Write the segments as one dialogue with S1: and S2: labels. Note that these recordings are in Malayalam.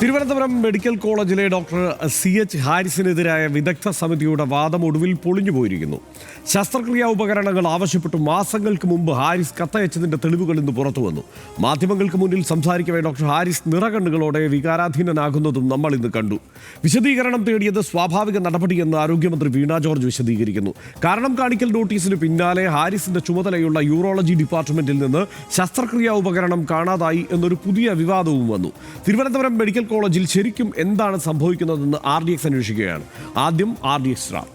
S1: തിരുവനന്തപുരം മെഡിക്കൽ കോളേജിലെ ഡോക്ടർ CH ഹാരിസിനെതിരായ വിദഗ്ധ സമിതിയുടെ വാദം ഒടുവിൽ പൊളിഞ്ഞുപോയിരിക്കുന്നു. ശസ്ത്രക്രിയാ ഉപകരണങ്ങൾ ആവശ്യപ്പെട്ടു മാസങ്ങൾക്ക് മുമ്പ് ഹാരിസ് കത്തയച്ചതിന്റെ തെളിവുകൾ ഇന്ന് പുറത്തുവന്നു. മാധ്യമങ്ങൾക്ക് മുന്നിൽ സംസാരിക്കവേ ഡോക്ടർ ഹാരിസ് നിറകണ്ണുകളോടെ വികാരാധീനനാകുന്നതും നമ്മൾ ഇന്ന് കണ്ടു. വിശദീകരണം തേടിയത് സ്വാഭാവിക നടപടിയെന്ന് ആരോഗ്യമന്ത്രി വീണ ജോർജ് വിശദീകരിക്കുന്നു. കാരണം കാണിക്കൽ നോട്ടീസിന് പിന്നാലെ ഹാരിസിന്റെ ചുമതലയുള്ള യൂറോളജി ഡിപ്പാർട്ട്മെന്റിൽ നിന്ന് ശസ്ത്രക്രിയാ ഉപകരണം കാണാതായി എന്നൊരു പുതിയ വിവാദവും വന്നു. തിരുവനന്തപുരം മെഡിക്കൽ കോളേജിൽ ശരിക്കും എന്താണ് സംഭവിക്കുന്നതെന്ന് RDX അന്വേഷിക്കുകയാണ്. ആദ്യം RDX star.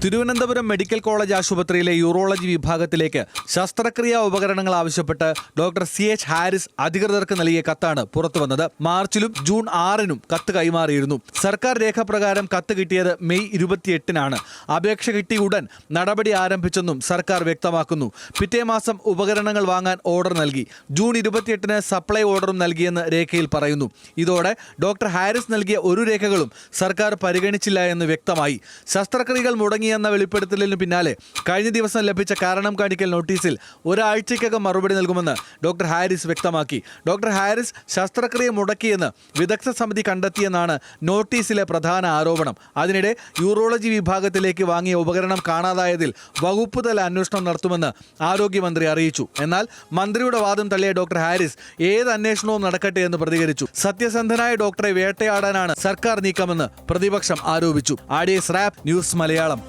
S2: Thiruvananthapuram medical college ആശുപത്രിയിലെ യൂറോളജി വിഭാഗത്തിലേക്ക് ശസ്ത്രക്രിയാ ഉപകരണങ്ങൾ ആവശ്യപ്പെട്ട് ഡോക്ടർ CH ഹാരിസ് അധികൃതർക്ക് നൽകിയ കത്താണ് പുറത്തുവന്നത്. മാർച്ചിലും ജൂൺ 6-നും കത്ത് കൈമാറിയിരുന്നു. സർക്കാർ രേഖപ്രകാരം കത്ത് കിട്ടിയത് മെയ് 28-നാണ്. അപേക്ഷ കിട്ടിയ ഉടൻ നടപടി ആരംഭിച്ചെന്നും സർക്കാർ വ്യക്തമാക്കുന്നു. പിറ്റേ മാസം ഉപകരണങ്ങൾ വാങ്ങാൻ ഓർഡർ നൽകി. ജൂൺ 28-ന് സപ്ലൈ ഓർഡറും നൽകിയെന്ന് രേഖയിൽ പറയുന്നു. ഇതോടെ ഡോക്ടർ ഹാരിസ് നൽകിയ ഒരു രേഖകളും സർക്കാർ പരിഗണിച്ചില്ല എന്ന് വ്യക്തമായി. ശസ്ത്രക്രിയകൾ മുടങ്ങി എന്ന വെളിപ്പെടുത്തലിന് പിന്നാലെ കഴിഞ്ഞ ദിവസം ലഭിച്ച കാരണം കാണിക്കൽ നോട്ടീസിൽ ഒരാഴ്ചയ്ക്കകം മറുപടി നൽകുമെന്ന് ഡോക്ടർ ഹാരിസ് വ്യക്തമാക്കി. ഡോക്ടർ ഹാരിസ് ശസ്ത്രക്രിയ മുടക്കിയെന്ന് വിദഗ്ധ സമിതി കണ്ടെത്തിയെന്നാണ് നോട്ടീസിലെ പ്രധാന ആരോപണം. അതിനിടെ യൂറോളജി വിഭാഗത്തിലേക്ക് വാങ്ങിയ ഉപകരണം കാണാതായതിൽ വകുപ്പ് തല അന്വേഷണം നടത്തുമെന്ന് ആരോഗ്യമന്ത്രി അറിയിച്ചു. എന്നാൽ മന്ത്രിയുടെ വാദം തള്ളിയ ഡോക്ടർ ഹാരിസ് ഏത് അന്വേഷണവും നടക്കട്ടെ എന്ന് പ്രതികരിച്ചു. സത്യസന്ധനായ ഡോക്ടറെ വേട്ടയാടാനാണ് സർക്കാർ നീക്കമെന്ന് പ്രതിപക്ഷം ആരോപിച്ചു. RDX rap news Malayalam.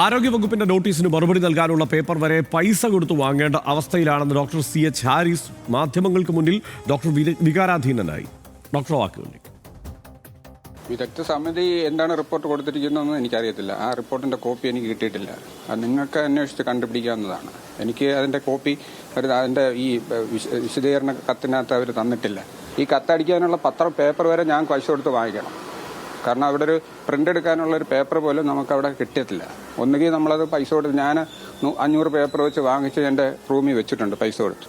S1: ആരോഗ്യവകുപ്പിന്റെ നോട്ടീസിന് മറുപടി നൽകാനുള്ള പേപ്പർ വരെ പൈസ കൊടുത്തു വാങ്ങേണ്ട അവസ്ഥയിലാണെന്ന് ഡോക്ടർ CH ഹാരിസ് മാധ്യമങ്ങൾക്ക് മുന്നിൽ ഡോക്ടർ വികാരാധീനനായി. ഡോക്ടർ വാക്കുകളിലേക്ക്.
S3: വിദഗ്ധ സമിതി എന്താണ് റിപ്പോർട്ട് കൊടുത്തിരിക്കുന്നതെന്ന് എനിക്കറിയത്തില്ല. ആ റിപ്പോർട്ടിന്റെ കോപ്പി എനിക്ക് കിട്ടിയിട്ടില്ല. അത് നിങ്ങൾക്ക് അന്വേഷിച്ച് കണ്ടുപിടിക്കാവുന്നതാണ്. എനിക്ക് അതിന്റെ കോപ്പി അതിന്റെ ഈ വിശദീകരണ കത്തിനകത്ത് അവർ തന്നിട്ടില്ല. ഈ കത്തടിക്കാനുള്ള പേപ്പർ വരെ ഞാൻ പൈസ കൊടുത്ത് വാങ്ങിക്കണം. കാരണം അവിടെ ഒരു പ്രിന്റ് എടുക്കാനുള്ള ഒരു പേപ്പർ പോലും നമുക്ക് അവിടെ കിട്ടിയിട്ടില്ല. ഒന്നുകിൽ നമ്മളത് പൈസ കൊടുത്ത് ഞാൻ 500 പേപ്പർ വെച്ച് വാങ്ങിച്ച് എൻ്റെ റൂമിൽ വെച്ചിട്ടുണ്ട് പൈസ കൊടുത്ത്.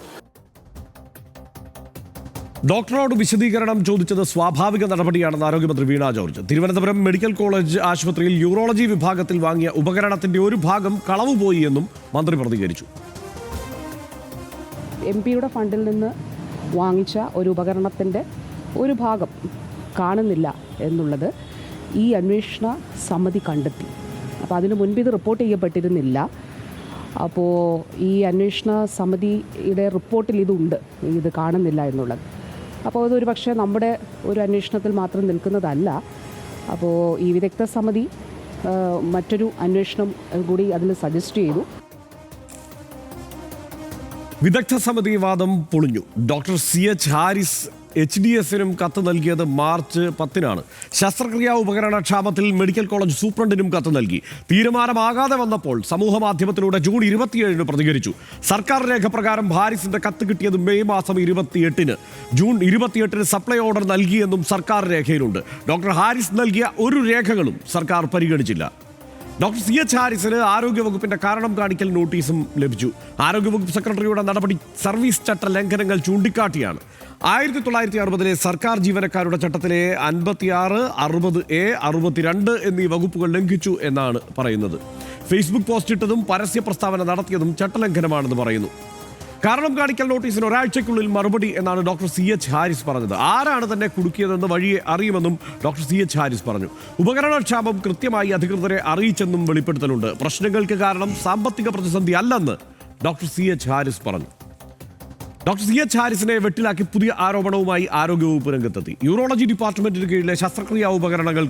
S1: ഡോക്ടറോട് വിശദീകരണം ചോദിച്ചത് സ്വാഭാവിക നടപടിയാണെന്ന് ആരോഗ്യമന്ത്രി വീണ ജോർജ്. തിരുവനന്തപുരം മെഡിക്കൽ കോളേജ് ആശുപത്രിയിൽ യൂറോളജി വിഭാഗത്തിൽ വാങ്ങിയ ഉപകരണത്തിന്റെ ഒരു ഭാഗം കളവുപോയി എന്നും മന്ത്രി പ്രതികരിച്ചു.
S4: MP-യുടെ ഫണ്ടിൽ നിന്ന് വാങ്ങിച്ച ഒരു ഉപകരണത്തിന്റെ ഒരു ഭാഗം കാണുന്നില്ല എന്നുള്ളത് ഈ അന്വേഷണ സമിതി കണ്ടെത്തി. അപ്പോൾ അതിനു മുൻപ് ഇത് റിപ്പോർട്ട് ചെയ്യപ്പെട്ടിരുന്നില്ല. അപ്പോൾ ഈ അന്വേഷണ സമിതിയുടെ റിപ്പോർട്ടിൽ ഇതുണ്ട്, ഇത് കാണുന്നില്ല എന്നുള്ളത്. അപ്പോൾ അതൊരു പക്ഷേ നമ്മുടെ ഒരു അന്വേഷണത്തിൽ മാത്രം നിൽക്കുന്നതല്ല. അപ്പോൾ ഈ വിദഗ്ധ സമിതി മറ്റൊരു അന്വേഷണം കൂടി അതിൽ സജസ്റ്റ് ചെയ്തു.
S1: വിദഗ്ധ സമിതി വാദം പൊളിഞ്ഞു. ഡോക്ടർ CH ഹാരിസ് HDS-നും കത്ത് നൽകിയത് മാർച്ച് 10-നാണ്. ശസ്ത്രക്രിയാ ഉപകരണ ക്ഷാമത്തിൽ മെഡിക്കൽ കോളേജ് സൂപ്രണ്ടിനും കത്ത് നൽകി. തീരുമാനമാകാതെ വന്നപ്പോൾ സമൂഹ മാധ്യമത്തിലൂടെ ജൂൺ 27-ന് പ്രതികരിച്ചു. സർക്കാർ രേഖ പ്രകാരം ഹാരിസിന്റെ കത്ത് കിട്ടിയത് മെയ് മാസം 28-ന്. ജൂൺ 28-ന് സപ്ലൈ ഓർഡർ നൽകിയെന്നും സർക്കാർ രേഖയിലുണ്ട്. ഡോക്ടർ ഹാരിസ് നൽകിയ ഒരു രേഖകളും സർക്കാർ പരിഗണിച്ചില്ല. ഡോക്ടർ CH ഹാരിസിന് ആരോഗ്യവകുപ്പിന്റെ കാരണം കാണിക്കൽ നോട്ടീസും ലഭിച്ചു. ആരോഗ്യവകുപ്പ് സെക്രട്ടറിയുടെ നടപടി സർവീസ് ചട്ട ലംഘനങ്ങൾ ചൂണ്ടിക്കാട്ടിയാണ്. 1960-ലെ സർക്കാർ ജീവനക്കാരുടെ ചട്ടത്തിലെ 56, 60A, 62 എന്നീ വകുപ്പുകൾ ലംഘിച്ചു എന്നാണ് പറയുന്നത്. ഫേസ്ബുക്ക് പോസ്റ്റ് ഇട്ടതും പരസ്യ പ്രസ്താവന നടത്തിയതും ചട്ടലംഘനമാണെന്ന് പറയുന്നു. കാരണം കാണിക്കൽ നോട്ടീസിന് ഒരാഴ്ചയ്ക്കുള്ളിൽ മറുപടി എന്നാണ് ഡോക്ടർ CH ഹാരിസ് പറഞ്ഞത്. ആരാണ് തന്നെ കുടുക്കിയതെന്ന് വഴിയെ അറിയുമെന്നും ഡോക്ടർ CH ഹാരിസ് പറഞ്ഞു. ഉപകരണക്ഷാമം കൃത്യമായി അധികൃതരെ അറിയിച്ചെന്നും വെളിപ്പെടുത്തലുണ്ട്. പ്രശ്നങ്ങൾക്ക് കാരണം സാമ്പത്തിക പ്രതിസന്ധി അല്ലെന്ന് ഡോക്ടർ CH ഹാരിസ് പറഞ്ഞു. ഡോക്ടർ CH ഹാരിസിനെ വെട്ടിലാക്കി പുതിയ ആരോപണവുമായി ആരോഗ്യവകുപ്പ് രംഗത്തെത്തി. യൂറോളജി ഡിപ്പാർട്ട്മെന്റിന് കീഴിലെ ശസ്ത്രക്രിയാ ഉപകരണങ്ങൾ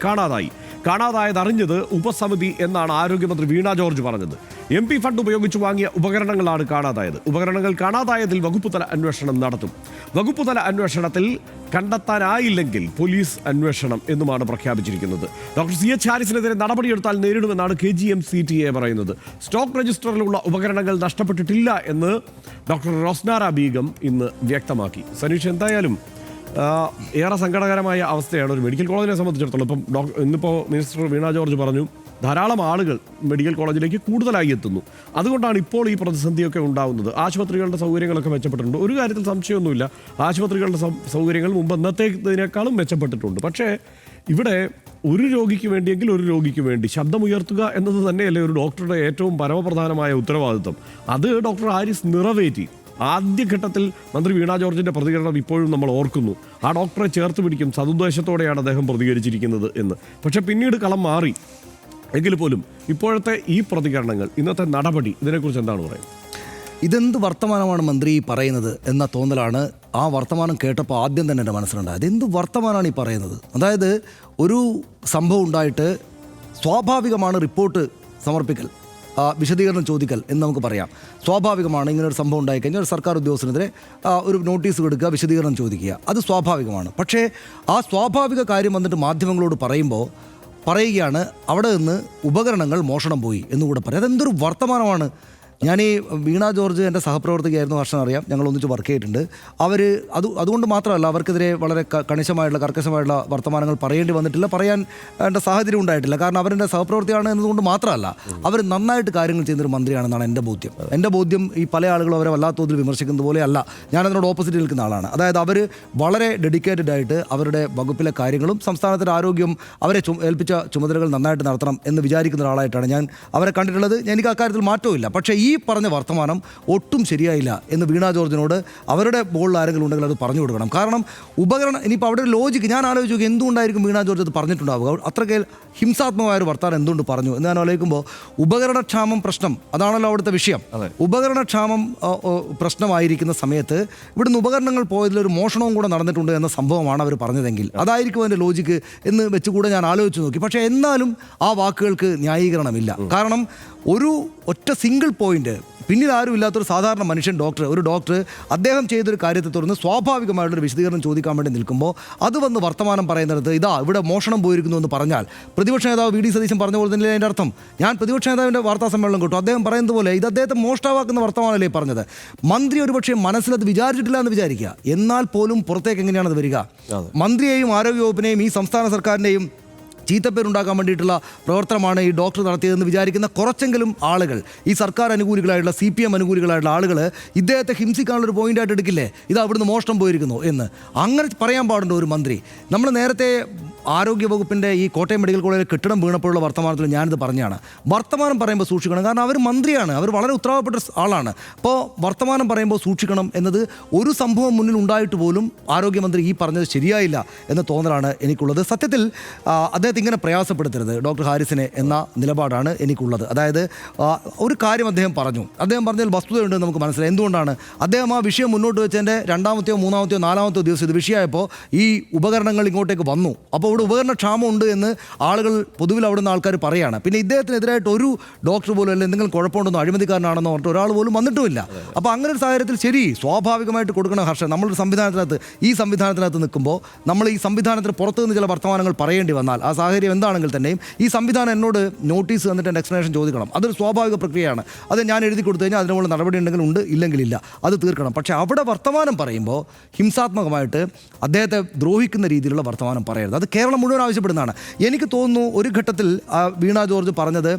S1: കാണാതായത് അറിഞ്ഞത് ഉപസമിതി എന്നാണ് ആരോഗ്യമന്ത്രി വീണ ജോർജ് പറഞ്ഞത്. MP ഫണ്ട് ഉപയോഗിച്ച് വാങ്ങിയ ഉപകരണങ്ങളാണ് കാണാതായത്. ഉപകരണങ്ങൾ കാണാതായതിൽ വകുപ്പുതല അന്വേഷണം നടത്തും. വകുപ്പുതല അന്വേഷണത്തിൽ കണ്ടെത്താനായില്ലെങ്കിൽ പോലീസ് അന്വേഷണം എന്നുമാണ് പ്രഖ്യാപിച്ചിരിക്കുന്നത്. ഡോക്ടർ CH ഹാരിസിനെതിരെ നടപടിയെടുത്താൽ നേരിടുമെന്നാണ് KGM-CTA പറയുന്നത്. സ്റ്റോക്ക് രജിസ്റ്ററിലുള്ള ഉപകരണങ്ങൾ നഷ്ടപ്പെട്ടിട്ടില്ല എന്ന് ഡോക്ടർ റോസ്നാര ബീഗം ഇന്ന് വ്യക്തമാക്കി. സനീഷ്, എന്തായാലും ഏറെ സങ്കടകരമായ അവസ്ഥയാണ് ഒരു മെഡിക്കൽ കോളേജിനെ സംബന്ധിച്ചിടത്തോളം. ഇപ്പം ഇന്നിപ്പോൾ മിനിസ്റ്റർ വീണ ജോർജ് പറഞ്ഞു ധാരാളം ആളുകൾ മെഡിക്കൽ കോളേജിലേക്ക് കൂടുതലായി എത്തുന്നു. അതുകൊണ്ടാണ് ഇപ്പോൾ ഈ പ്രതിസന്ധിയൊക്കെ ഉണ്ടാകുന്നത്. ആശുപത്രികളുടെ സൗകര്യങ്ങളൊക്കെ മെച്ചപ്പെട്ടിട്ടുണ്ട്. ഒരു കാര്യത്തിൽ സംശയമൊന്നുമില്ല, ആശുപത്രികളുടെ സൗകര്യങ്ങൾ മുമ്പ് എന്നത്തേതിനേക്കാളും മെച്ചപ്പെട്ടിട്ടുണ്ട്. പക്ഷേ ഇവിടെ ഒരു രോഗിക്ക് വേണ്ടിയെങ്കിൽ ഒരു രോഗിക്ക് വേണ്ടി ശബ്ദമുയർത്തുക എന്നത് തന്നെയല്ലേ ഒരു ഡോക്ടറുടെ ഏറ്റവും പരമപ്രധാനമായ ഉത്തരവാദിത്വം. അത് ഡോക്ടർ ഹാരിസ് നിറവേറ്റി. ആദ്യഘട്ടത്തിൽ മന്ത്രി വീണ ജോർജിന്റെ പ്രതികരണം ഇപ്പോഴും നമ്മൾ ഓർക്കുന്നു. ആ ഡോക്ടറെ ചേർത്ത് പിടിക്കും സതുദ്ദേശത്തോടെയാണ് അദ്ദേഹം പ്രതികരിച്ചിരിക്കുന്നത് എന്ന്. പക്ഷെ പിന്നീട് കളം മാറി. എങ്കിൽ പോലും ഇപ്പോഴത്തെ ഈ പ്രതികരണങ്ങൾ, ഇന്നത്തെ നടപടി, ഇതിനെക്കുറിച്ച് എന്താണ് പറയുന്നത്?
S5: ഇതെന്ത് വർത്തമാനമാണ് മന്ത്രി പറയുന്നത് എന്ന തോന്നലാണ് ആ വർത്തമാനം കേട്ടപ്പോൾ ആദ്യം തന്നെ എൻ്റെ മനസ്സിലുണ്ടായത്. എന്ത് വർത്തമാനമാണ് ഈ പറയുന്നത്? അതായത് ഒരു സംഭവം ഉണ്ടായിട്ട് സ്വാഭാവികമാണ് റിപ്പോർട്ട് സമർപ്പിക്കൽ, വിശദീകരണം ചോദിക്കൽ എന്ന് നമുക്ക് പറയാം. സ്വാഭാവികമാണ് ഇങ്ങനൊരു സംഭവം ഉണ്ടായിക്കഴിഞ്ഞാൽ ഒരു സർക്കാർ ഉദ്യോഗസ്ഥനെതിരെ ഒരു നോട്ടീസ് കൊടുക്കുക, വിശദീകരണം ചോദിക്കുക, അത് സ്വാഭാവികമാണ്. പക്ഷേ ആ സ്വാഭാവിക കാര്യം വന്നിട്ട് മാധ്യമങ്ങളോട് പറയുകയാണ് അവിടെ നിന്ന് ഉപകരണങ്ങൾ മോഷണം പോയി എന്നുകൂടെ പറയാം. അതെന്തൊരു വർത്തമാനമാണ്? ഞാൻ ഈ വീണ ജോർജ് എൻ്റെ സഹപ്രവർത്തകയായിരുന്നു, വർഷം അറിയാം, ഞങ്ങൾ ഒന്നിച്ച് വർക്ക് ചെയ്തിട്ടുണ്ട്. അതുകൊണ്ട് മാത്രമല്ല അവർക്കെതിരെ വളരെ കർക്കശമായിട്ടുള്ള വർത്തമാനങ്ങൾ പറയേണ്ടി വന്നിട്ടില്ല, പറയാൻ സാഹചര്യം ഉണ്ടായിട്ടില്ല. കാരണം അവരെൻ്റെ സഹപ്രവർത്തിയാണ് എന്നതുകൊണ്ട് മാത്രമല്ല, അവർ നന്നായിട്ട് കാര്യങ്ങൾ ചെയ്യുന്നൊരു മന്ത്രിയാണെന്നാണ് എൻ്റെ ബോധ്യം. ഈ പല ആളുകളും അവരെ വല്ലാത്ത തോതിൽ വിമർശിക്കുന്നത് പോലെയല്ല. ഞാനതിനോട് ഓപ്പോസിറ്റ് നിൽക്കുന്ന ആളാണ്. അതായത് അവർ വളരെ ഡെഡിക്കേറ്റഡ് ആയിട്ട് അവരുടെ വകുപ്പിലെ കാര്യങ്ങളും സംസ്ഥാനത്തിൻ്റെ ആരോഗ്യം അവരെ ഏൽപ്പിച്ച ചുമതലകൾ നന്നായിട്ട് നടത്തണം എന്ന് വിചാരിക്കുന്ന ഒരാളായിട്ടാണ് ഞാൻ അവരെ കണ്ടിട്ടുള്ളത്. എനിക്ക് അക്കാര്യത്തിൽ മാറ്റമില്ല. പക്ഷേ ഈ പറഞ്ഞ വർത്തമാനം ഒട്ടും ശരിയായില്ല എന്ന് വീണ ജോർജിനോട് അവരുടെ ബോളിൽ ആരെങ്കിലും ഉണ്ടെങ്കിൽ അത് പറഞ്ഞു കൊടുക്കണം. കാരണം ഇനിയിപ്പോൾ അവിടെ ഒരു ലോജിക്ക് ഞാൻ ആലോചിച്ച് നോക്കി, എന്തുകൊണ്ടായിരിക്കും വീണ ജോർജ് അത് പറഞ്ഞിട്ടുണ്ടാവുക? അത്രയ്ക്ക് ഹിംസാത്മകമായൊരു വർത്തമാനം എന്തുകൊണ്ട് പറഞ്ഞു എന്ന് ഞാൻ ആലോചിക്കുമ്പോൾ, ഉപകരണക്ഷാമം പ്രശ്നം അതാണല്ലോ അവിടുത്തെ വിഷയം. ഉപകരണക്ഷാമം പ്രശ്നമായിരിക്കുന്ന സമയത്ത് ഇവിടുന്ന് ഉപകരണങ്ങൾ പോയതിലൊരു മോഷണവും കൂടെ നടന്നിട്ടുണ്ട് എന്ന സംഭവമാണ് അവർ പറഞ്ഞതെങ്കിൽ അതായിരിക്കും അതിൻ്റെ ലോജിക്ക് എന്ന് വെച്ചുകൂടെ ഞാൻ ആലോചിച്ച് നോക്കി. പക്ഷേ എന്നാലും ആ വാക്കുകൾക്ക് ന്യായീകരണമില്ല. കാരണം ഒരു ഒറ്റ സിംഗിൾ പോയിന്റ്, പിന്നിൽ ആരും ഇല്ലാത്തൊരു സാധാരണ മനുഷ്യൻ ഒരു ഡോക്ടർ അദ്ദേഹം ചെയ്തൊരു കാര്യത്തെ തുടർന്ന് സ്വാഭാവികമായിട്ടൊരു വിശദീകരണം ചോദിക്കാൻ വേണ്ടി നിൽക്കുമ്പോൾ അത് വന്ന് വർത്തമാനം പറയുന്നിടത്ത് ഇവിടെ മോഷണം പോയിരിക്കുന്നു എന്ന് പറഞ്ഞാൽ, പ്രതിപക്ഷ നേതാവ് വി ഡി സതീശൻ പറഞ്ഞ പോലെ തന്നെ അതിൻ്റെ അർത്ഥം. ഞാൻ പ്രതിപക്ഷ നേതാവിൻ്റെ വാർത്താ സമ്മേളനം കേട്ടു, അദ്ദേഹം പറയുന്നത് പോലെ ഇത് അദ്ദേഹത്തെ മോഷ്ടാവാക്കുന്ന വർത്തമാനമല്ലേ പറഞ്ഞത്. മന്ത്രി ഒരുപക്ഷെ മനസ്സിലത് വിചാരിച്ചിട്ടില്ല എന്ന് വിചാരിക്കുക, എന്നാൽ പോലും പുറത്തേക്ക് എങ്ങനെയാണത് വരിക? മന്ത്രിയെയും ആരോഗ്യവകുപ്പിനെയും ഈ സംസ്ഥാന സർക്കാരിൻ്റെയും ചീത്തപ്പേരുണ്ടാക്കാൻ വേണ്ടിയിട്ടുള്ള പ്രവർത്തനമാണ് ഈ ഡോക്ടർ നടത്തിയതെന്ന് വിചാരിക്കുന്ന കുറച്ചെങ്കിലും ആളുകൾ, ഈ സർക്കാർ അനുകൂലികളായിട്ടുള്ള CPM അനുകൂലികളായിട്ടുള്ള ആളുകൾ ഇദ്ദേഹത്തെ ഹിംസിക്കാനുള്ളൊരു പോയിൻ്റായിട്ട് എടുക്കില്ലേ, ഇത് അവിടുന്ന് മോഷണം പോയിരിക്കുന്നു എന്ന്? അങ്ങനെ പറയാൻ പാടുണ്ടോ ഒരു മന്ത്രി? നമ്മൾ നേരത്തെ ആരോഗ്യവകുപ്പിൻ്റെ ഈ കോട്ടയം മെഡിക്കൽ കോളേജിൽ കെട്ടിടം വീണപ്പോഴുള്ള വർത്തമാനത്തിൽ ഞാനിത് പറഞ്ഞാണ്. വർത്തമാനം പറയുമ്പോൾ സൂക്ഷിക്കണം. കാരണം അവർ മന്ത്രിയാണ്, അവർ വളരെ ഉത്തരവാദപ്പെട്ട ആളാണ്. അപ്പോൾ വർത്തമാനം പറയുമ്പോൾ സൂക്ഷിക്കണം എന്നത് ഒരു സംഭവം മുന്നിൽ ഉണ്ടായിട്ട് പോലും ആരോഗ്യമന്ത്രി ഈ പറഞ്ഞത് ശരിയായില്ല എന്ന തോന്നലാണ് എനിക്കുള്ളത്. സത്യത്തിൽ അദ്ദേഹത്തെ ഇങ്ങനെ പ്രയാസപ്പെടുത്തരുത് ഡോക്ടർ ഹാരിസിനെ എന്ന നിലപാടാണ് എനിക്കുള്ളത്. അതായത് ഒരു കാര്യം അദ്ദേഹം പറഞ്ഞതിൽ വസ്തുതയുണ്ടെന്ന് നമുക്ക് മനസ്സിലായി. എന്തുകൊണ്ടാണ് അദ്ദേഹം ആ വിഷയം മുന്നോട്ട് വെച്ചതിൻ്റെ 2ാമത്തെയോ 3ാമത്തെയോ 4ാമത്തെയോ ദിവസം ഇത് വിഷയമായപ്പോൾ ഈ ഉപകരണങ്ങൾ ഇങ്ങോട്ടേക്ക് വന്നു. അപ്പോൾ ഇവിടെ ഉപകരണക്ഷാമം ഉണ്ട് എന്ന് ആളുകൾ പൊതുവിൽ അവിടുന്ന് ആൾക്കാർ പറയുകയാണ്. പിന്നെ ഇദ്ദേഹത്തിനെതിരായിട്ട് ഒരു ഡോക്ടർ പോലും അല്ല എന്തെങ്കിലും കുഴപ്പമുണ്ടെന്നോ അഴിമതിക്കാരനാണെന്നോ പറഞ്ഞിട്ട് ഒരാൾ പോലും വന്നിട്ടുമില്ല. അപ്പോൾ അങ്ങനെ ഒരു സാഹചര്യത്തിൽ ശരി, സ്വാഭാവികമായിട്ട് കൊടുക്കണം ഹർഷൻ. നമ്മളൊരു സംവിധാനത്തിനകത്ത് നിൽക്കുമ്പോൾ നമ്മൾ ഈ സംവിധാനത്തിന് പുറത്തു നിന്ന് ചില വർത്തമാനങ്ങൾ പറയേണ്ടി വന്നാൽ, ആ സാഹചര്യം എന്താണെങ്കിൽ തന്നെയും ഈ സംവിധാനം എന്നോട് നോട്ടീസ് തന്നിട്ട് എൻ്റെ എക്സ്പ്ലനേഷൻ ചോദിക്കണം. അതൊരു സ്വാഭാവിക പ്രക്രിയയാണ്. അത് ഞാൻ എഴുതി കൊടുത്തു കഴിഞ്ഞാൽ അതിനുള്ള നടപടി ഉണ്ടെങ്കിൽ ഉണ്ട്, ഇല്ലെങ്കിലില്ല, അത് തീർക്കണം. പക്ഷേ അവിടെ വർത്തമാനം പറയുമ്പോൾ ഹിംസാത്മകമായിട്ട് അദ്ദേഹത്തെ ദ്രോഹിക്കുന്ന രീതിയിലുള്ള വർത്തമാനം പറയരുത്. അത് കേരളം മുഴുവൻ ആവശ്യപ്പെടുന്നതാണ്. എനിക്ക് തോന്നുന്നു ഒരു ഘട്ടത്തിൽ വീണ ജോർജ് പറഞ്ഞത്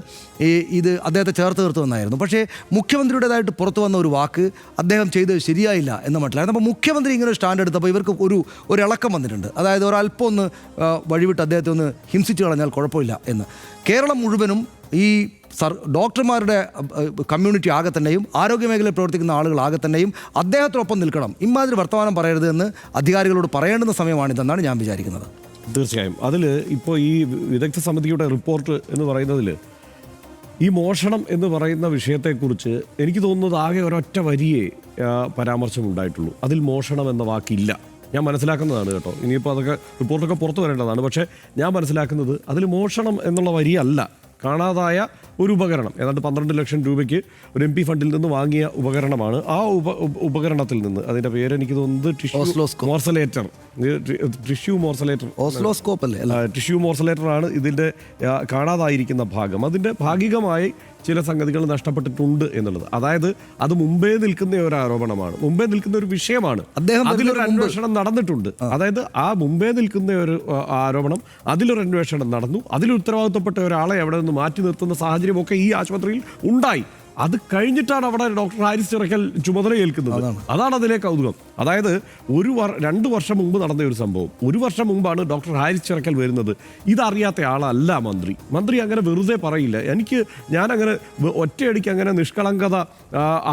S5: ഇത് അദ്ദേഹത്തെ ചേർത്ത് നിർത്തുമെന്നായിരുന്നു. പക്ഷേ മുഖ്യമന്ത്രിയുടേതായിട്ട് പുറത്തു വന്ന ഒരു വാക്ക് അദ്ദേഹം ചെയ്തത് ശരിയായില്ല എന്ന് മനസ്സിലായിരുന്നു. അപ്പോൾ മുഖ്യമന്ത്രി ഇങ്ങനെ സ്റ്റാൻഡ് എടുത്തപ്പോൾ ഇവർക്ക് ഒരു ഇളക്കം വന്നിട്ടുണ്ട്. അതായത് ഒരല്പം ഒന്ന് വഴിവിട്ട് അദ്ദേഹത്തെ ഒന്ന് ഹിംസിച്ച് കളഞ്ഞാൽ കുഴപ്പമില്ല എന്ന്. കേരളം മുഴുവനും ഈ ഡോക്ടർമാരുടെ കമ്മ്യൂണിറ്റി ആകെ തന്നെയും ആരോഗ്യമേഖലയിൽ പ്രവർത്തിക്കുന്ന ആളുകൾ ആകെ തന്നെയും അദ്ദേഹത്തിനൊപ്പം നിൽക്കണം. ഇമാതിരി വർത്തമാനം പറയരുത് എന്ന് അധികാരികളോട് പറയേണ്ടുന്ന സമയമാണിതെന്നാണ് ഞാൻ വിചാരിക്കുന്നത്.
S1: തീർച്ചയായും. അതിൽ ഇപ്പോൾ ഈ വിദഗ്ധ സമിതിയുടെ റിപ്പോർട്ട് എന്ന് പറയുന്നതിൽ ഈ മോഷണം എന്ന് പറയുന്ന വിഷയത്തെക്കുറിച്ച് എനിക്ക് തോന്നുന്നത് ആകെ ഒരൊറ്റ വരിയെ പരാമർശമുണ്ടായിട്ടുള്ളൂ. അതിൽ മോഷണം എന്ന വാക്കില്ല. ഞാൻ മനസ്സിലാക്കുന്നതാണ് കേട്ടോ, ഇനിയിപ്പോൾ അതൊക്കെ റിപ്പോർട്ടൊക്കെ പുറത്തു വരേണ്ടതാണ്. പക്ഷേ ഞാൻ മനസ്സിലാക്കുന്നത് അതിൽ മോഷണം എന്നുള്ള വരിയല്ല, കാണാതായ ഒരു ഉപകരണം, ഏതാണ്ട് 12 ലക്ഷം രൂപയ്ക്ക് ഒരു MP ഫണ്ടിൽ നിന്ന് വാങ്ങിയ ഉപകരണമാണ്. ആ ഉപകരണത്തിൽ നിന്ന്, അതിൻ്റെ പേര് എനിക്ക് തോന്നുന്നത് ടിഷ്യൂ മോർസലേറ്റർ ആണ് ഇതിൻ്റെ കാണാതായിരിക്കുന്ന ഭാഗം. അതിൻ്റെ ഭാഗികമായി ചില സംഗതികൾ നഷ്ടപ്പെട്ടിട്ടുണ്ട് എന്നുള്ളത്. അതായത് അത് മുമ്പേ നിൽക്കുന്ന ഒരു ആരോപണമാണ്, മുമ്പേ നിൽക്കുന്ന ഒരു വിഷയമാണ്. അതിലൊരു അന്വേഷണം നടന്നിട്ടുണ്ട്. അതായത് ആ മുമ്പേ നിൽക്കുന്ന ഒരു ആരോപണം, അതിലൊരു അന്വേഷണം നടന്നു. അതിൽ ഉത്തരവാദിത്തപ്പെട്ട ഒരാളെ അവിടെ നിന്ന് മാറ്റി നിർത്തുന്ന സാഹചര്യമൊക്കെ ഈ ആശുപത്രിയിൽ ഉണ്ടായി. അത് കഴിഞ്ഞിട്ടാണ് അവിടെ ഡോക്ടർ ഹാരിസ് ചിറക്കൽ ചുമതല ഏൽക്കുന്നത്. അതാണ് അതിലെ കൗതുകം. അതായത് 2 വർഷം മുമ്പ് നടന്ന ഒരു സംഭവം, 1 വർഷം മുമ്പാണ് ഡോക്ടർ ഹാരിസ് ചിറക്കൽ വരുന്നത്. ഇതറിയാത്ത ആളല്ല മന്ത്രി അങ്ങനെ വെറുതെ പറയില്ല. ഞാനങ്ങനെ ഒറ്റയടിക്ക് അങ്ങനെ നിഷ്കളങ്കത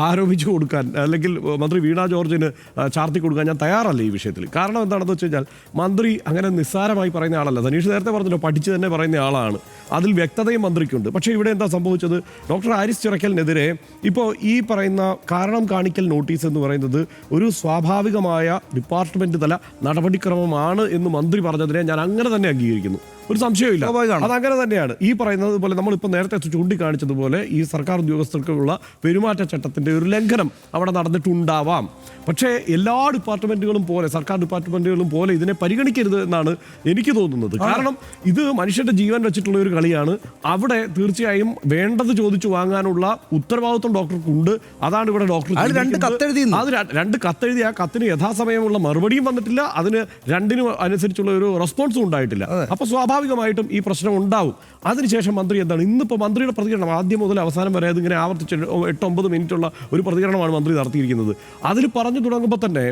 S1: ആരോപിച്ചു കൊടുക്കാൻ അല്ലെങ്കിൽ മന്ത്രി വീണ ജോർജിന് ചാർത്തി കൊടുക്കാൻ ഞാൻ തയ്യാറല്ല ഈ വിഷയത്തിൽ. കാരണം എന്താണെന്ന് വെച്ച് കഴിഞ്ഞാൽ മന്ത്രി അങ്ങനെ നിസ്സാരമായി പറയുന്ന ആളല്ല. സനീഷ് നേരത്തെ പറഞ്ഞല്ലോ, പഠിച്ച് തന്നെ പറയുന്ന ആളാണ്. അതിൽ വ്യക്തതയും മന്ത്രിക്കുണ്ട്. പക്ഷേ ഇവിടെ എന്താ സംഭവിച്ചത്? ഡോക്ടർ ഹാരിസ് ചിറക്കലിനെതിരെ ഇപ്പോൾ ഈ പറയുന്ന കാരണം കാണിക്കൽ നോട്ടീസ് എന്ന് പറയുന്നത് ഒരു സ്വാഭാവികമായ ഡിപ്പാർട്ട്മെന്റ് തല നടപടിക്രമമാണ് എന്ന് മന്ത്രി പറഞ്ഞതിനെ ഞാൻ അങ്ങനെ തന്നെ അംഗീകരിക്കുന്നു. ഒരു സംശയമില്ല, അതങ്ങനെ തന്നെയാണ്. ഈ പറയുന്നത് പോലെ നമ്മളിപ്പോൾ നേരത്തെ ചൂണ്ടിക്കാണിച്ചതുപോലെ ഈ സർക്കാർ ഉദ്യോഗസ്ഥർക്കുള്ള പെരുമാറ്റച്ചട്ടത്തിന്റെ ഒരു ലംഘനം അവിടെ നടന്നിട്ടുണ്ടാവാം. പക്ഷേ എല്ലാ ഡിപ്പാർട്ട്മെന്റുകളും പോലെ, സർക്കാർ ഡിപ്പാർട്ട്മെന്റുകളും പോലെ ഇതിനെ പരിഗണിക്കരുത് എന്നാണ് എനിക്ക് തോന്നുന്നത്. കാരണം ഇത് മനുഷ്യന്റെ ജീവൻ വെച്ചിട്ടുള്ള ഒരു കളിയാണ്. അവിടെ തീർച്ചയായും വേണ്ടത് ചോദിച്ചു വാങ്ങാനുള്ള ഉത്തരവാദിത്വം ഡോക്ടർക്കുണ്ട്. അതാണ് ഇവിടെ ഡോക്ടർ അത് 2 കത്തെഴുതി. ആ കത്തിന് യഥാസമയമുള്ള മറുപടിയും വന്നിട്ടില്ല, അതിന് 2നും അനുസരിച്ചുള്ള ഒരു റെസ്പോൺസും ഉണ്ടായിട്ടില്ല. അപ്പൊ സ്വാഭാവികമായിട്ടും ഈ പ്രശ്നം ഉണ്ടാവും. അതിനുശേഷം മന്ത്രി എന്താണ് ഇന്നിപ്പോൾ മന്ത്രിയുടെ പ്രതികരണം ആദ്യം മുതൽ അവസാനം വരെ അതിങ്ങനെ ആവർത്തിച്ച് 8-9 മിനിറ്റുള്ള ഒരു പ്രതികരണമാണ് മന്ത്രി നടത്തിയിരിക്കുന്നത്. അതിൽ പറഞ്ഞു തുടങ്ങുമ്പോൾ തന്നെ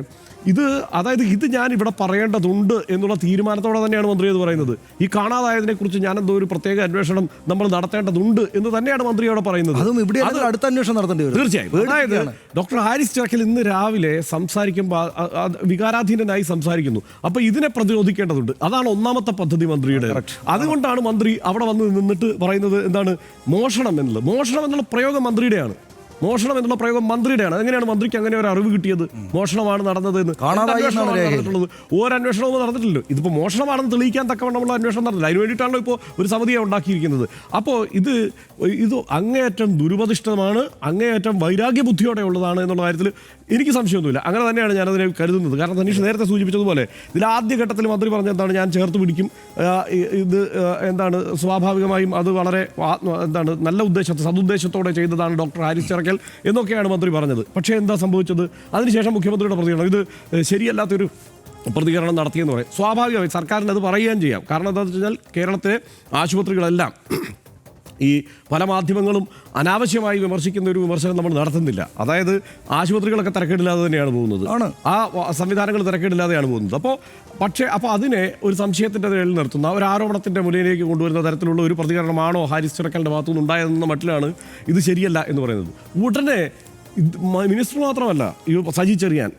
S1: ഇത് ഞാൻ ഇവിടെ പറയേണ്ടതുണ്ട് എന്നുള്ള തീരുമാനത്തോടെ തന്നെയാണ് മന്ത്രി അത് പറയുന്നത്. ഈ കാണാതായതിനെ കുറിച്ച് ഞാൻ എന്തോ ഒരു പ്രത്യേക അന്വേഷണം നമ്മൾ നടത്തേണ്ടതുണ്ട് എന്ന് തന്നെയാണ് മന്ത്രി അവിടെ പറയുന്നത്.
S5: അടുത്ത അന്വേഷണം നടത്തേണ്ടി വരും
S1: തീർച്ചയായും. അതായത് ഡോക്ടർ ഹാരിസ് ചിറക്കൽ ഇന്ന് രാവിലെ സംസാരിക്കുമ്പോൾ വികാരാധീനനായി സംസാരിക്കുന്നു. അപ്പൊ ഇതിനെ പ്രതിരോധിക്കേണ്ടതുണ്ട്. അതാണ് ഒന്നാമത്തെ പദ്ധതി മന്ത്രിയുടെ. അതുകൊണ്ടാണ് മന്ത്രി അവിടെ വന്ന് നിന്നിട്ട് പറയുന്നത് എന്താണ് മോഷണം എന്നുള്ള പ്രയോഗം മന്ത്രിയുടെയാണ്. എങ്ങനെയാണ് മന്ത്രിക്ക് അങ്ങനെ ഒരു അറിവ് കിട്ടിയത് മോഷണമാണ് നടന്നത് എന്ന്? ഒരു അന്വേഷണവും നടന്നിട്ടില്ലല്ലോ. ഇതിപ്പോൾ മോഷണമാണെന്ന് തെളിയിക്കാൻ തക്കവണ്ണമുള്ള അന്വേഷണം നടന്നില്ല. അതിന് വേണ്ടിയിട്ടാണല്ലോ ഇപ്പോൾ ഒരു സമിതിയെ ഉണ്ടാക്കിയിരിക്കുന്നത്. അപ്പോൾ ഇത് അങ്ങേയറ്റം ദുരുപദിഷ്ടമാണ്, അങ്ങേയറ്റം വൈരാഗ്യ ബുദ്ധിയോടെ ഉള്ളതാണ് എന്നുള്ള കാര്യത്തിൽ എനിക്ക് സംശയമൊന്നുമില്ല. അങ്ങനെ തന്നെയാണ് ഞാനതിനെ കരുതുന്നത്. കാരണം തനീഷ് നേരത്തെ സൂചിപ്പിച്ചതുപോലെ ഇതിൽ ആദ്യഘട്ടത്തിൽ മന്ത്രി പറഞ്ഞ എന്താണ്, ഞാൻ ചേർത്ത് പിടിക്കും, ഇത് എന്താണ് സ്വാഭാവികമായും അത് വളരെ നല്ല സതുദ്ദേശത്തോടെ ചെയ്തതാണ് ഡോക്ടർ ഹാരിസ് ചിറക്കൽ എന്നൊക്കെയാണ് മന്ത്രി പറഞ്ഞത്. പക്ഷേ എന്താ സംഭവിച്ചത്? അതിനുശേഷം മുഖ്യമന്ത്രിയുടെ പ്രതികരണം ഇത് ശരിയല്ലാത്തൊരു പ്രതികരണം നടത്തിയെന്ന് പറയും. സ്വാഭാവികമായി സർക്കാരിന് അത് പറയുകയും ചെയ്യാം. കാരണം എന്താണെന്ന് വെച്ച് കഴിഞ്ഞാൽ കേരളത്തിലെ ആശുപത്രികളെല്ലാം ഈ പല മാധ്യമങ്ങളും അനാവശ്യമായി വിമർശിക്കുന്ന ഒരു വിമർശനം നമ്മൾ നടത്തുന്നില്ല. അതായത് ആശുപത്രികളൊക്കെ തിരക്കേടില്ലാതെ തന്നെയാണ് പോകുന്നത്, ആ സംവിധാനങ്ങൾ തിരക്കേടില്ലാതെയാണ് പോകുന്നത്. അപ്പോൾ അതിനെ ഒരു സംശയത്തിൻ്റെ നിഴലിൽ നിർത്തുന്ന ഒരു ആരോപണത്തിൻ്റെ മുന്നിലേക്ക് കൊണ്ടുവരുന്ന തരത്തിലുള്ള ഒരു പ്രതികരണമാണോ ഹാരിസ് ചിറക്കലിൻ്റെ ഭാഗത്തുനിന്ന് ഉണ്ടായതെന്ന മട്ടിലാണ് ഇത് ശരിയല്ല എന്ന് പറയുന്നത്. ഉടനെ മിനിസ്റ്റർ മാത്രമല്ല, സജി ചെറിയാൻ,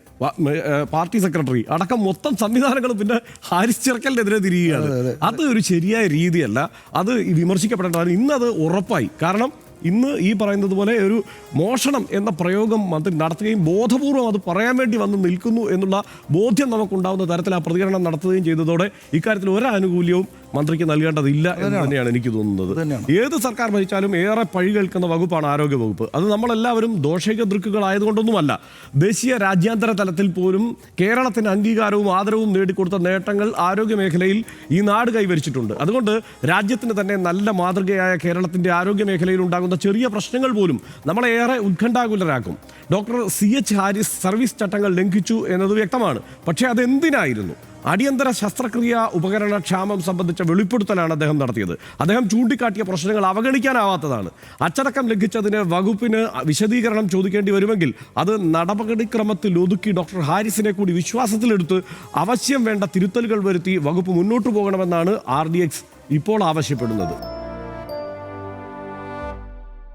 S1: പാർട്ടി സെക്രട്ടറി അടക്കം മൊത്തം സംവിധാനങ്ങളും പിന്നെ ഹാരിസ് ചിറക്കലിനെതിരെ തിരിയുകയാണ്. അത് ഒരു ശരിയായ രീതിയല്ല, അത് വിമർശിക്കപ്പെടേണ്ടതാണ്. ഇന്നത് ഉറപ്പായി. കാരണം ഇന്ന് ഈ പറയുന്നത് പോലെ ഒരു മോഷണം എന്ന പ്രയോഗം മന്ത്രി നടത്തുകയും ബോധപൂർവം അത് പറയാൻ വേണ്ടി വന്ന് നിൽക്കുന്നു എന്നുള്ള ബോധ്യം നമുക്കുണ്ടാകുന്ന തരത്തിൽ ആ പ്രതികരണം നടത്തുകയും ചെയ്തതോടെ ഇക്കാര്യത്തിൽ ഒരു ആനുകൂല്യവും മന്ത്രിക്ക് നൽകേണ്ടതില്ല എന്ന് തന്നെയാണ് എനിക്ക് തോന്നുന്നത്. ഏത് സർക്കാർ ഭരിച്ചാലും ഏറെ പഴി കേൾക്കുന്ന വകുപ്പാണ് ആരോഗ്യ വകുപ്പ്. അത് നമ്മളെല്ലാവരും ദോഷൈക ദൃക്കുകളായതുകൊണ്ടൊന്നുമല്ല. ദേശീയ രാജ്യാന്തര തലത്തിൽ പോലും കേരളത്തിന് അംഗീകാരവും ആദരവും നേടിക്കൊടുത്ത നേട്ടങ്ങൾ ആരോഗ്യ മേഖലയിൽ ഈ നാട് കൈവരിച്ചിട്ടുണ്ട്. അതുകൊണ്ട് രാജ്യത്തിന് തന്നെ നല്ല മാതൃകയായ കേരളത്തിൻ്റെ ആരോഗ്യ മേഖലയിൽ ഉണ്ടാകുന്ന ചെറിയ പ്രശ്നങ്ങൾ പോലും നമ്മളെ ഏറെ ഉത്കണ്ഠാകുലരാക്കും. ഡോക്ടർ CH ഹാരിസ് സർവീസ് ചട്ടങ്ങൾ ലംഘിച്ചു എന്നത് വ്യക്തമാണ്. പക്ഷേ അതെന്തിനായിരുന്നു? അടിയന്തര ശസ്ത്രക്രിയ ഉപകരണ ക്ഷാമം സംബന്ധിച്ച വെളിപ്പെടുത്തലാണ് അദ്ദേഹം നടത്തിയത്. അദ്ദേഹം ചൂണ്ടിക്കാട്ടിയ പ്രശ്നങ്ങൾ അവഗണിക്കാനാവാത്തതാണ്. അച്ചടക്കം ലംഘിച്ചതിന് വകുപ്പിന് വിശദീകരണം ചോദിക്കേണ്ടി വരുമെങ്കിൽ അത് നടപടിക്രമത്തിൽ ഒതുക്കി ഡോക്ടർ ഹാരിസിനെ കൂടി വിശ്വാസത്തിലെടുത്ത് ആവശ്യം വേണ്ട തിരുത്തലുകൾ വരുത്തി വകുപ്പ് മുന്നോട്ടു പോകണമെന്നാണ് RDX ഇപ്പോൾ ആവശ്യപ്പെടുന്നത്.